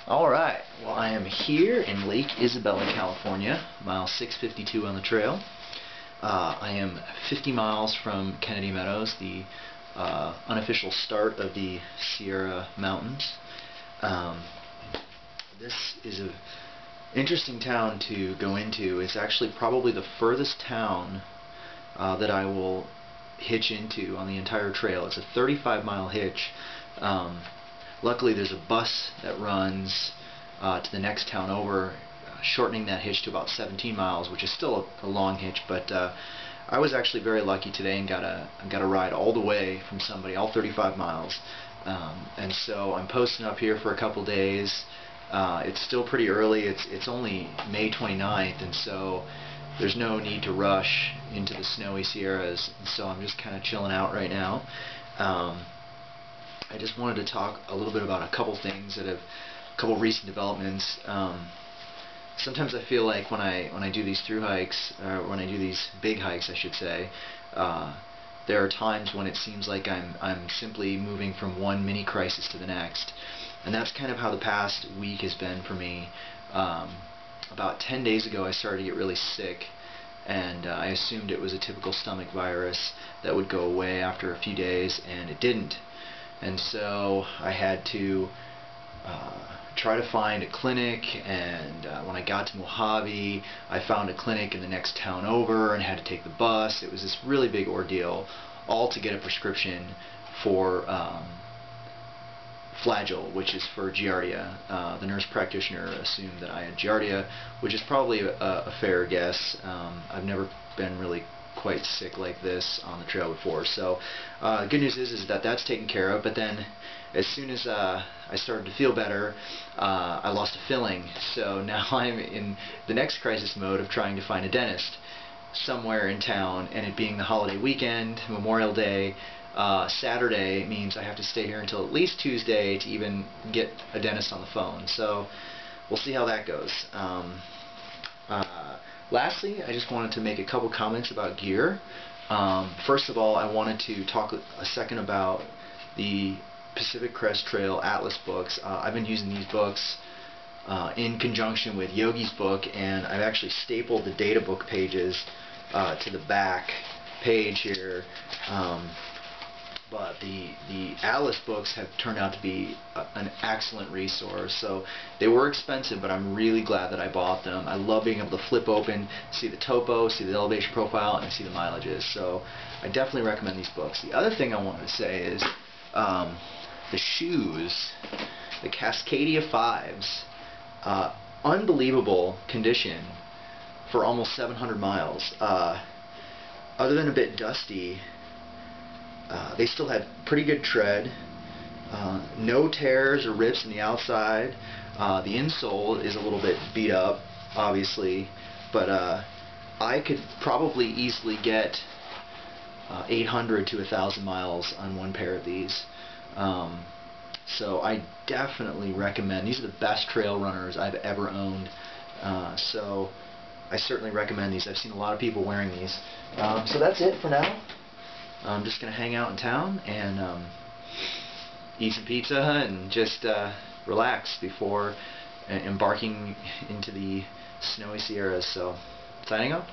Alright, well I am here in Lake Isabella, California, mile 652 on the trail. I am 50 miles from Kennedy Meadows, the unofficial start of the Sierra Mountains. This is an interesting town to go into. It's actually probably the furthest town that I will hitch into on the entire trail. It's a 35-mile hitch. Luckily there's a bus that runs to the next town over, shortening that hitch to about 17 miles, which is still a long hitch, but I was actually very lucky today and got a ride all the way from somebody, all 35 miles. And so I'm posting up here for a couple days. It's still pretty early. It's only May 29th, and so there's no need to rush into the snowy Sierras, and so I'm just kind of chilling out right now. I just wanted to talk a little bit about a couple things a couple recent developments. Sometimes I feel like when I do these through hikes, or when I do these big hikes, I should say, there are times when it seems like I'm simply moving from one mini crisis to the next, and that's kind of how the past week has been for me. About 10 days ago, I started to get really sick, and I assumed it was a typical stomach virus that would go away after a few days, and it didn't. And so I had to try to find a clinic, and when I got to Mojave, I found a clinic in the next town over and had to take the bus. It was this really big ordeal, all to get a prescription for Flagyl, which is for Giardia. The nurse practitioner assumed that I had Giardia, which is probably a fair guess. I've never been really quite sick like this on the trail before, so good news is that that's taken care of. But then as soon as I started to feel better, I lost a filling, so now I'm in the next crisis mode of trying to find a dentist somewhere in town, and it being the holiday weekend, Memorial Day, Saturday means I have to stay here until at least Tuesday to even get a dentist on the phone, so we'll see how that goes. Lastly, I just wanted to make a couple comments about gear. First of all, I wanted to talk a second about the Pacific Crest Trail Atlas books. I've been using these books in conjunction with Yogi's book, and I've actually stapled the data book pages to the back page here. But the Atlas books have turned out to be an excellent resource. So they were expensive, but I'm really glad that I bought them. I love being able to flip open, see the topo, see the elevation profile, and see the mileages. So I definitely recommend these books. The other thing I wanted to say is the shoes, the Cascadia 5s, unbelievable condition for almost 700 miles. Other than a bit dusty, they still had pretty good tread, no tears or rips in the outside. The insole is a little bit beat up, obviously, but I could probably easily get 800 to 1,000 miles on one pair of these. So I definitely recommend. These are the best trail runners I've ever owned. So I certainly recommend these. I've seen a lot of people wearing these. So that's it for now. I'm just going to hang out in town and eat some pizza and just relax before embarking into the snowy Sierras. So, signing off.